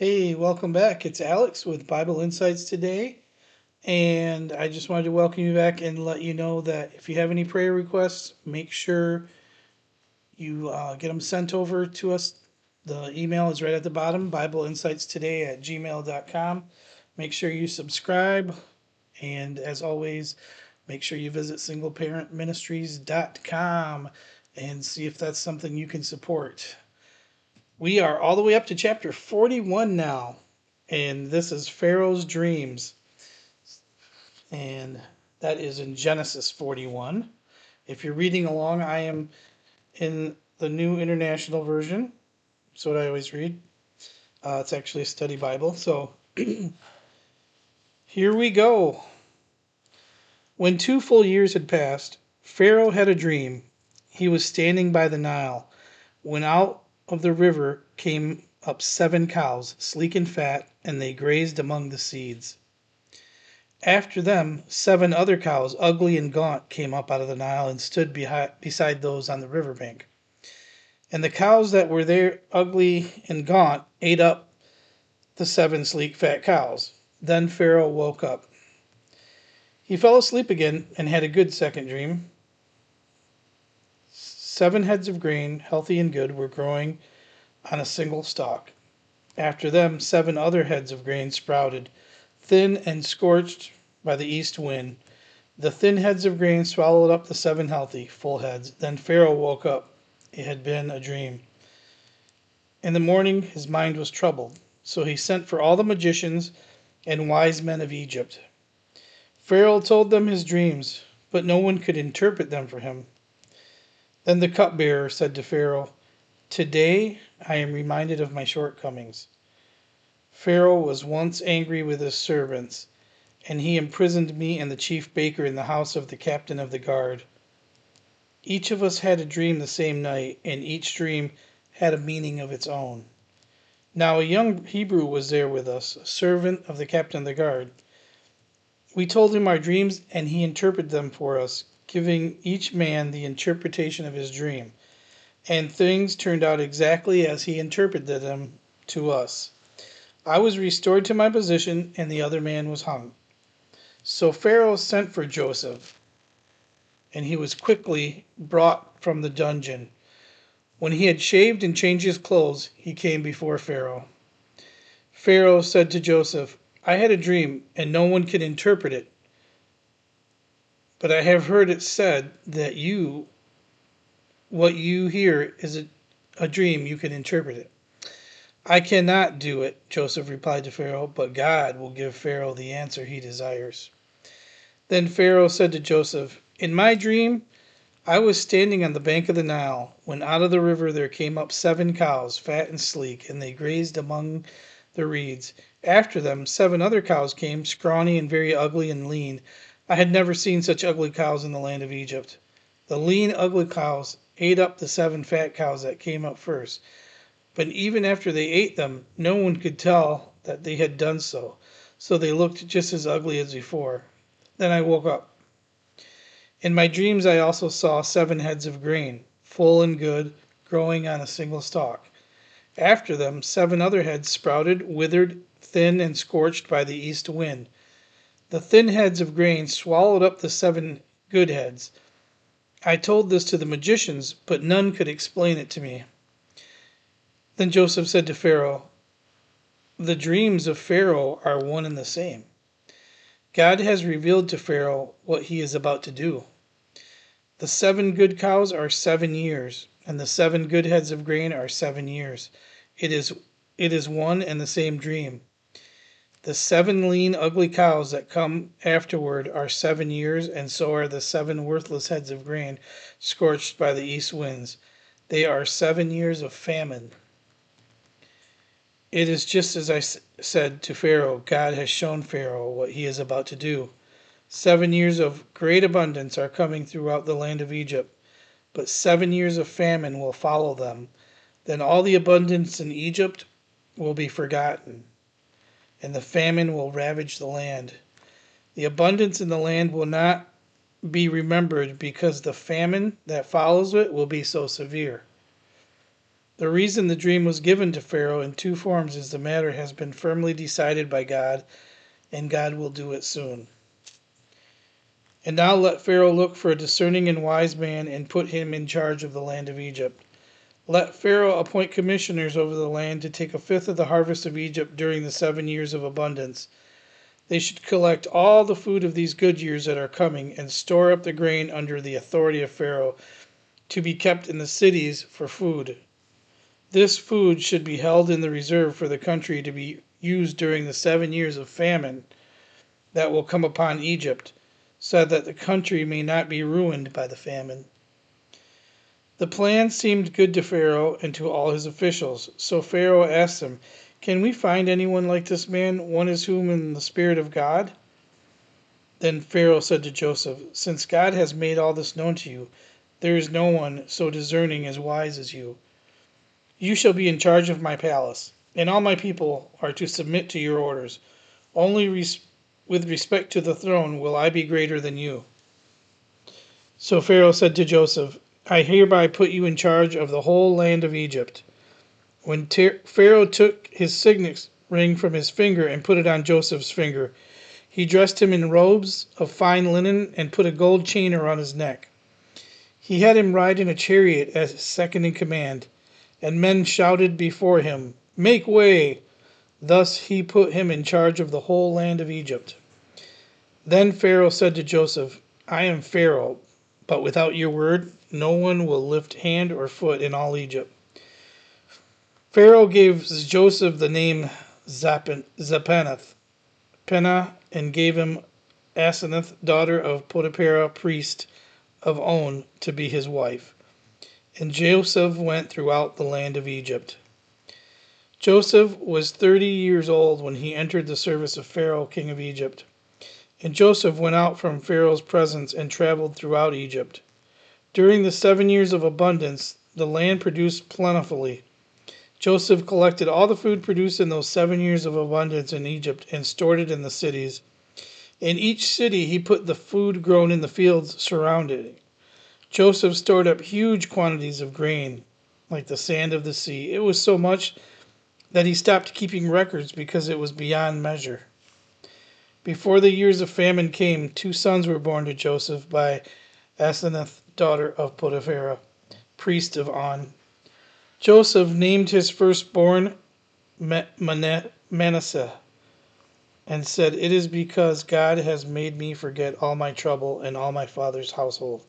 Hey, welcome back. It's Alex with Bible Insights today. And I just wanted to welcome you back and let you know that if you have any prayer requests, make sure you get them sent over to us. The email is right at the bottom, BibleInsightsToday@gmail.com. Make sure you subscribe. And as always, make sure you visit singleparentministries.com and see if that's something you can support. We are all the way up to chapter 41 now, and this is Pharaoh's dreams, and that is in Genesis 41. If you're reading along, I am in the New International Version. That's what I always read. It's actually a study Bible. So here we go. When 2 full years had passed, Pharaoh had a dream. He was standing by the Nile, when out of the river came up 7 cows, sleek and fat, and they grazed among the seeds. After them 7 other cows, ugly and gaunt, came up out of the Nile and stood beside those on the river bank. And the cows that were there, ugly and gaunt, ate up the 7 sleek, fat cows. Then Pharaoh woke up. He fell asleep again and had a good second dream. 7 heads of grain, healthy and good, were growing on a single stalk. After them 7 other heads of grain sprouted, thin and scorched by the east wind. The thin heads of grain swallowed up the 7 healthy, full heads. Then Pharaoh woke up. It had been a dream. In the morning his mind was troubled, so he sent for all the magicians and wise men of Egypt. Pharaoh told them his dreams, but no one could interpret them for him. Then the cupbearer said to Pharaoh, "Today I am reminded of my shortcomings." Pharaoh was once angry with his servants, and he imprisoned me and the chief baker in the house of the captain of the guard. Each of us had a dream the same night, and each dream had a meaning of its own. Now a young Hebrew was there with us, a servant of the captain of the guard. We told him our dreams, and he interpreted them for us, giving each man the interpretation of his dream. And things turned out exactly as he interpreted them to us. I was restored to my position, and the other man was hung. So Pharaoh sent for Joseph, and he was quickly brought from the dungeon. When he had shaved and changed his clothes, he came before Pharaoh. Pharaoh said to Joseph, "I had a dream, and no one can interpret it. But I have heard it said that what you hear is a dream, you can interpret it." "I cannot do it," Joseph replied to Pharaoh, "but God will give Pharaoh the answer he desires." Then Pharaoh said to Joseph, "In my dream I was standing on the bank of the Nile, when out of the river there came up 7 cows, fat and sleek, and they grazed among the reeds. After them 7 other cows came, scrawny and very ugly and lean. I had never seen such ugly cows in the land of Egypt. The lean, ugly cows ate up the 7 fat cows that came up first. But even after they ate them, no one could tell that they had done so, so they looked just as ugly as before. Then I woke up. In my dreams I also saw 7 heads of grain, full and good, growing on a single stalk. After them 7 other heads sprouted, withered, thin, and scorched by the east wind. The thin heads of grain swallowed up the 7 good heads. I told this to the magicians, but none could explain it to me." Then Joseph said to Pharaoh, "The dreams of Pharaoh are one and the same. God has revealed to Pharaoh what he is about to do. The 7 good cows are 7 years, and the 7 good heads of grain are 7 years. It is one and the same dream. The 7 lean, ugly cows that come afterward are 7 years, and so are the 7 worthless heads of grain scorched by the east winds. They are 7 years of famine. It is just as I said to Pharaoh. God has shown Pharaoh what he is about to do. 7 years of great abundance are coming throughout the land of Egypt, but 7 years of famine will follow them. Then all the abundance in Egypt will be forgotten, and the famine will ravage the land. The abundance in the land will not be remembered, because the famine that follows it will be so severe. The reason the dream was given to Pharaoh in two forms is the matter has been firmly decided by God, and God will do it soon. And now let Pharaoh look for a discerning and wise man and put him in charge of the land of Egypt. Let Pharaoh appoint commissioners over the land to take a fifth of the harvest of Egypt during the 7 years of abundance. They should collect all the food of these good years that are coming and store up the grain under the authority of Pharaoh to be kept in the cities for food. This food should be held in the reserve for the country to be used during the 7 years of famine that will come upon Egypt, so that the country may not be ruined by the famine. The plan seemed good to Pharaoh and to all his officials, so Pharaoh asked them, "Can we find anyone like this man, one is whom in the Spirit of God?" Then Pharaoh said to Joseph, "Since God has made all this known to you, there is no one so discerning as wise as you. You shall be in charge of my palace, and all my people are to submit to your orders. Only with respect to the throne will I be greater than you." So Pharaoh said to Joseph, "I hereby put you in charge of the whole land of Egypt." When Pharaoh took his signet ring from his finger and put it on Joseph's finger, he dressed him in robes of fine linen and put a gold chain around his neck. He had him ride in a chariot as second in command, and men shouted before him, "Make way!" Thus he put him in charge of the whole land of Egypt. Then Pharaoh said to Joseph, "I am Pharaoh, but without your word, no one will lift hand or foot in all Egypt." Pharaoh gave Joseph the name Zapanath, and gave him Asenath, daughter of Potiphera, priest of On, to be his wife. And Joseph went throughout the land of Egypt. Joseph was 30 years old when he entered the service of Pharaoh, king of Egypt. And Joseph went out from Pharaoh's presence and traveled throughout Egypt. During the 7 years of abundance, the land produced plentifully. Joseph collected all the food produced in those 7 years of abundance in Egypt and stored it in the cities. In each city he put the food grown in the fields surrounding. Joseph stored up huge quantities of grain, like the sand of the sea. It was so much that he stopped keeping records because it was beyond measure. Before the years of famine came, 2 sons were born to Joseph by Asenath, daughter of Potiphera, priest of On. Joseph named his firstborn Manasseh, and said, "It is because God has made me forget all my trouble and all my father's household."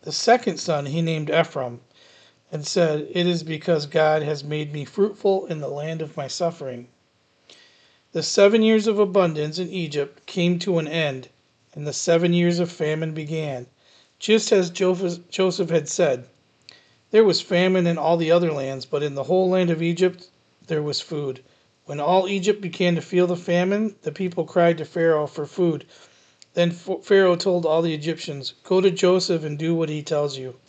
The second son he named Ephraim, and said, "It is because God has made me fruitful in the land of my suffering." The 7 years of abundance in Egypt came to an end, and the 7 years of famine began, just as Joseph had said. There was famine in all the other lands, but in the whole land of Egypt there was food. When all Egypt began to feel the famine, the people cried to Pharaoh for food. Then Pharaoh told all the Egyptians, "Go to Joseph and do what he tells you."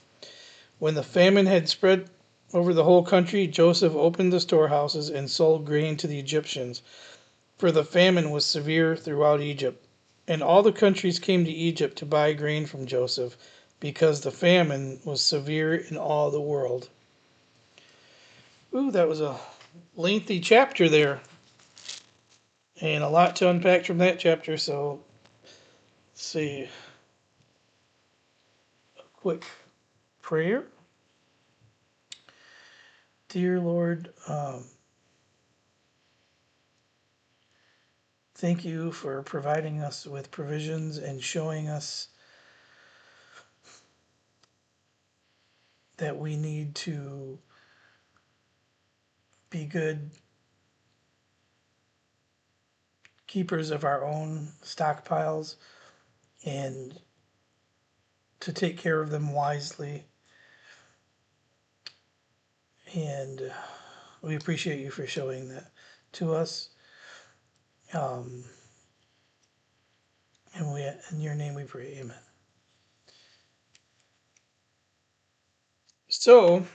When the famine had spread over the whole country, Joseph opened the storehouses and sold grain to the Egyptians, for the famine was severe throughout Egypt. And all the countries came to Egypt to buy grain from Joseph, because the famine was severe in all the world. Ooh, that was a lengthy chapter there, and a lot to unpack from that chapter, so let's see. A quick prayer. Dear Lord, thank you for providing us with provisions and showing us that we need to be good keepers of our own stockpiles and to take care of them wisely. And we appreciate you for showing that to us. Um, and we, in your name we pray, amen. So,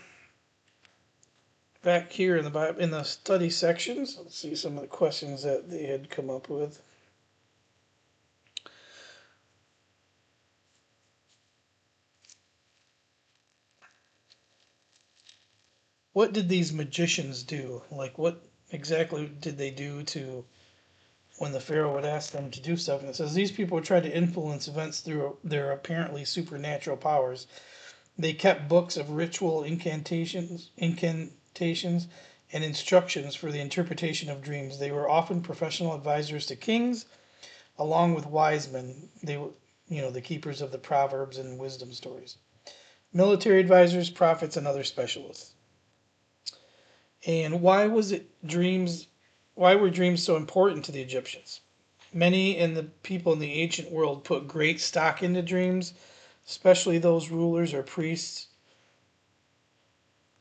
back here in the Bible, in the study sections, let's see some of the questions that they had come up with. what did these magicians do? Like, what exactly did they do to when the Pharaoh would ask them to do stuff? And it says these people tried to influence events through their apparently supernatural powers. They kept books of ritual incantations, and instructions for the interpretation of dreams. They were often professional advisors to kings, along with wise men. They were, the keepers of the proverbs and wisdom stories. Military advisors, prophets, and other specialists. And why were dreams so important to the Egyptians? Many in the people in the ancient world put great stock into dreams, especially those rulers or priests.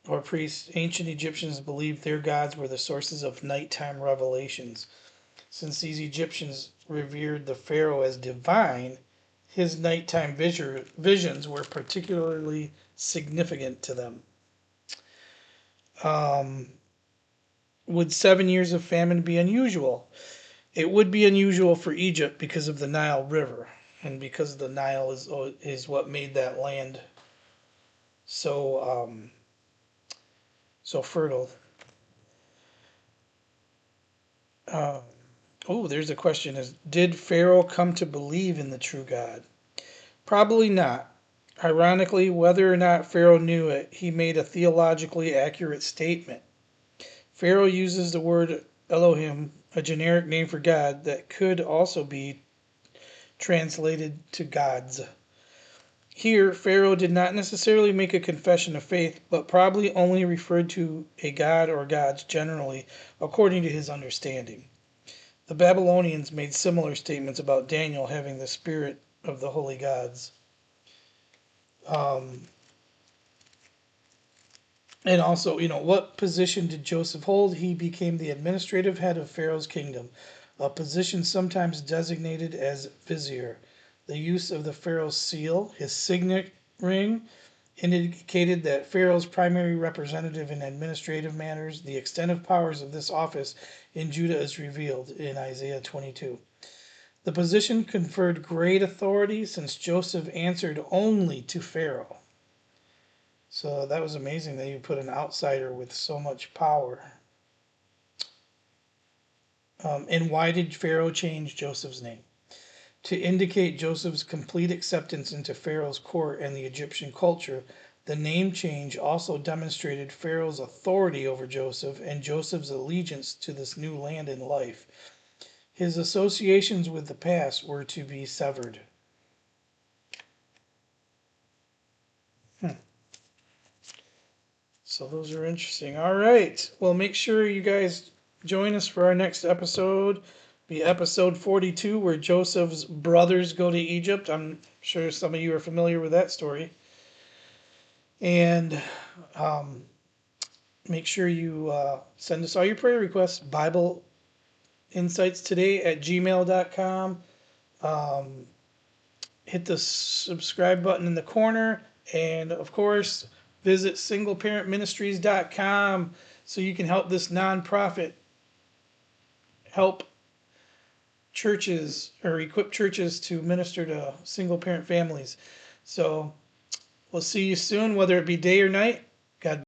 Ancient Egyptians believed their gods were the sources of nighttime revelations. Since these Egyptians revered the Pharaoh as divine, his nighttime visions were particularly significant to them. Would 7 years of famine be unusual? It would be unusual for Egypt because of the Nile River, and because the Nile is what made that land so so fertile. There's a question: did Pharaoh come to believe in the true God? Probably not. Ironically, whether or not Pharaoh knew it, he made a theologically accurate statement. Pharaoh uses the word Elohim, a generic name for God that could also be translated to gods. Here, Pharaoh did not necessarily make a confession of faith, but probably only referred to a god or gods generally, according to his understanding. The Babylonians made similar statements about Daniel having the spirit of the holy gods. And also, what position did Joseph hold? He became the administrative head of Pharaoh's kingdom, a position sometimes designated as vizier. The use of the Pharaoh's seal, his signet ring, indicated that Pharaoh's primary representative in administrative matters. The extent of powers of this office in Judah is revealed in Isaiah 22. The position conferred great authority since Joseph answered only to Pharaoh. So that was amazing that you put an outsider with so much power. And why did Pharaoh change Joseph's name? To indicate Joseph's complete acceptance into Pharaoh's court and the Egyptian culture, the name change also demonstrated Pharaoh's authority over Joseph and Joseph's allegiance to this new land and life. His associations with the past were to be severed. So those are interesting. All right. Well, make sure you guys join us for our next episode. Be episode 42, where Joseph's brothers go to Egypt. I'm sure some of you are familiar with that story. And make sure you send us all your prayer requests. Bible Insights Today at gmail.com. Hit the subscribe button in the corner. And of course, visit singleparentministries.com so you can help this nonprofit help churches or equip churches to minister to single parent families. So we'll see you soon, whether it be day or night. God